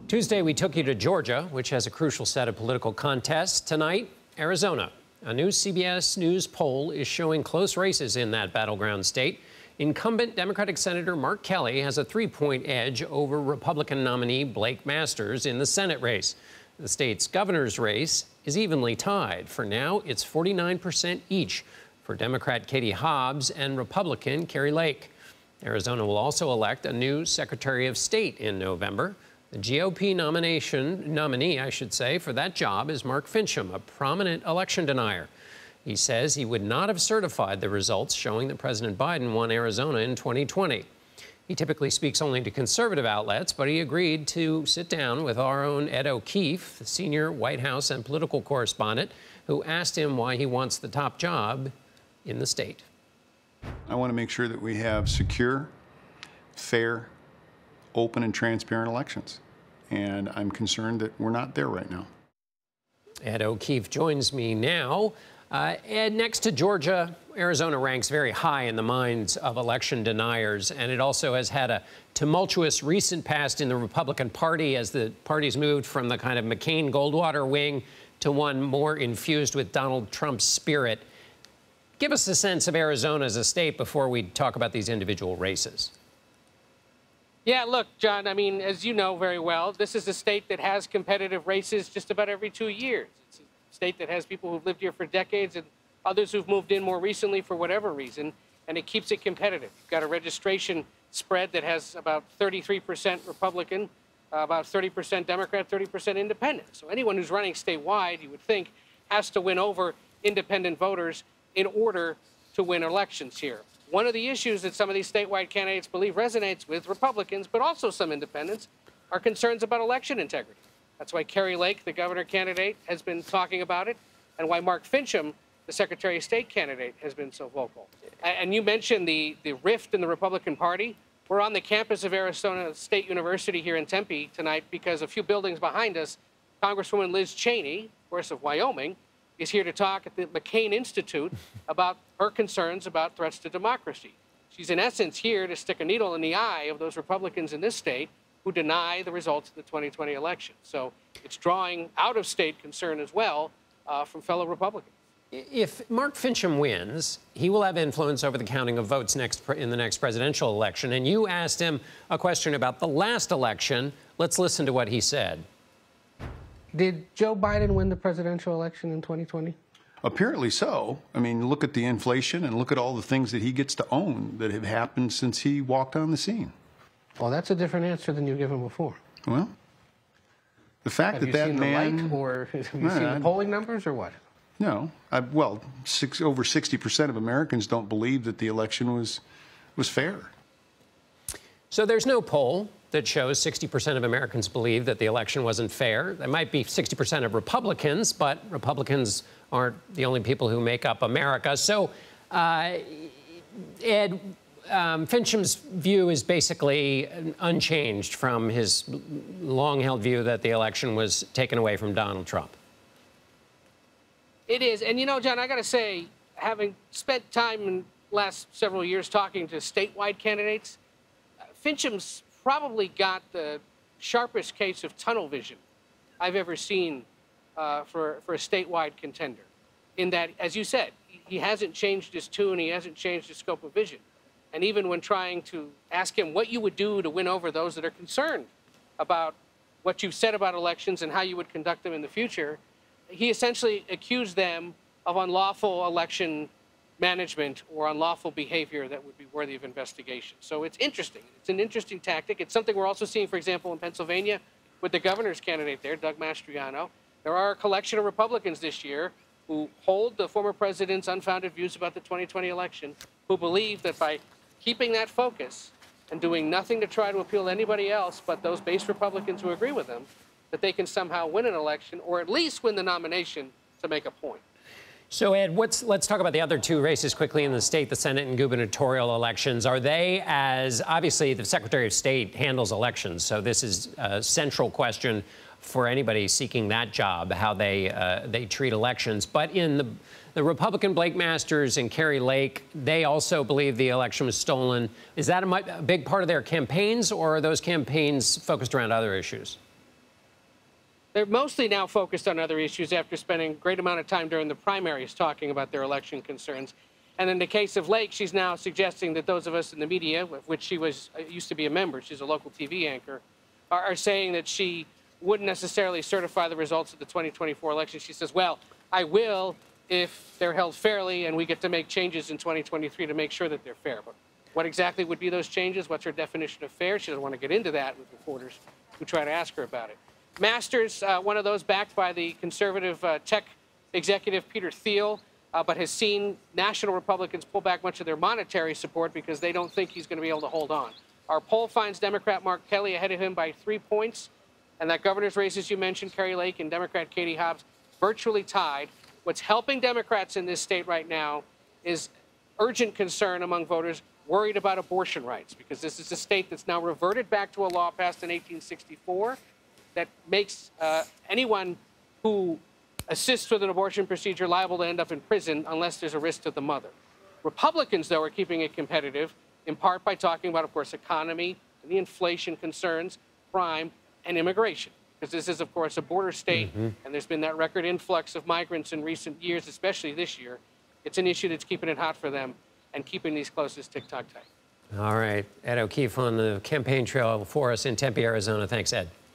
Tuesday, we took you to Georgia, which has a crucial set of political contests. Tonight, Arizona. A new CBS News poll is showing close races in that battleground state. Incumbent Democratic Senator Mark Kelly has a 3-point edge over Republican nominee Blake Masters in the Senate race. The state's governor's race is evenly tied. For now, it's 49% each for Democrat Katie Hobbs and Republican Kari Lake. Arizona will also elect a new Secretary of State in November. The GOP nominee, for that job is Mark Finchem, a prominent election denier. He says he would not have certified the results showing that President Biden won Arizona in 2020. He typically speaks only to conservative outlets, but he agreed to sit down with our own Ed O'Keefe, the senior White House and political correspondent, who asked him why he wants the top job in the state. I want to make sure that we have secure, fair, open and transparent elections. And I'm concerned that we're not there right now. Ed O'Keefe joins me now. Ed, next to Georgia, Arizona ranks very high in the minds of election deniers, and it also has had a tumultuous recent past in the Republican Party as the party's moved from the kind of McCain-Goldwater wing to one more infused with Donald Trump's spirit. Give us a sense of Arizona as a state before we talk about these individual races. Yeah, look, John, I mean, as you know very well, this is a state that has competitive races just about every 2 years. It's a state that has people who've lived here for decades and others who've moved in more recently for whatever reason, and it keeps it competitive. You've got a registration spread that has about 33% Republican, about 30% Democrat, 30% independent. So anyone who's running statewide, you would think, has to win over independent voters in order to win elections here. One of the issues that some of these statewide candidates believe resonates with Republicans, but also some independents, are concerns about election integrity. That's why Kari Lake, the governor candidate, has been talking about it, and why Mark Finchem, the Secretary of State candidate, has been so vocal. And you mentioned the rift in the Republican Party. We're on the campus of Arizona State University here in Tempe tonight because a few buildings behind us, Congresswoman Liz Cheney, of course, of Wyoming, is here to talk at the McCain Institute about her concerns about threats to democracy. She's in essence here to stick a needle in the eye of those Republicans in this state who deny the results of the 2020 election. So it's drawing out-of-state concern as well from fellow Republicans. If Mark Finchem wins, he will have influence over the counting of votes in the next presidential election. And you asked him a question about the last election. Let's listen to what he said. Did Joe Biden win the presidential election in 2020? Apparently so. I mean, look at the inflation and look at all the things that he gets to own that have happened since he walked on the scene. Well, that's a different answer than you've given before. Well, the fact that that man... Have you seen the polling numbers or what? No. Over 60% of Americans don't believe that the election was fair. So there's no poll that shows 60% of Americans believe that the election wasn't fair. There might be 60% of Republicans, but Republicans aren't the only people who make up America. So, Ed, Finchem's view is basically unchanged from his long-held view that the election was taken away from Donald Trump. It is. And, you know, John, I got to say, having spent time in the last several years talking to statewide candidates, Finchem's probably got the sharpest case of tunnel vision I've ever seen for a statewide contender. In that, as you said, he hasn't changed his tune, he hasn't changed his scope of vision. And even when trying to ask him what you would do to win over those that are concerned about what you've said about elections and how you would conduct them in the future, he essentially accused them of unlawful election management or unlawful behavior that would be worthy of investigation. So it's interesting. It's an interesting tactic. It's something we're also seeing, for example, in Pennsylvania with the governor's candidate there, Doug Mastriano. There are a collection of Republicans this year who hold the former president's unfounded views about the 2020 election, who believe that by keeping that focus and doing nothing to try to appeal to anybody else but those base Republicans who agree with them, that they can somehow win an election or at least win the nomination to make a point. So, Ed, let's talk about the other two races quickly in the state, the Senate and gubernatorial elections. Are they obviously, the Secretary of State handles elections, so this is a central question for anybody seeking that job, how they treat elections. But in the Republican Blake Masters and Kari Lake, they also believe the election was stolen. Is that a big part of their campaigns, or are those campaigns focused around other issues? They're mostly now focused on other issues after spending a great amount of time during the primaries talking about their election concerns. And in the case of Lake, she's now suggesting that those of us in the media, of which she used to be a member, she's a local TV anchor, are saying that she wouldn't necessarily certify the results of the 2024 election. She says, well, I will if they're held fairly and we get to make changes in 2023 to make sure that they're fair. But what exactly would be those changes? What's her definition of fair? She doesn't want to get into that with reporters who try to ask her about it. Masters, one of those backed by the conservative tech executive Peter Thiel, but has seen national Republicans pull back much of their monetary support because they don't think he's going to be able to hold on. Our poll finds Democrat Mark Kelly ahead of him by 3 points, and that governor's races you mentioned, Kari Lake and Democrat Katie Hobbs, virtually tied. What's helping Democrats in this state right now is urgent concern among voters worried about abortion rights, because this is a state that's now reverted back to a law passed in 1864 that makes anyone who assists with an abortion procedure liable to end up in prison unless there's a risk to the mother. Republicans, though, are keeping it competitive, in part by talking about, of course, economy and the inflation concerns, crime, and immigration. Because this is, of course, a border state, and there's been that record influx of migrants in recent years, especially this year. It's an issue that's keeping it hot for them and keeping these closest tick-tock tight. All right. Ed O'Keefe on the campaign trail for us in Tempe, Arizona. Thanks, Ed.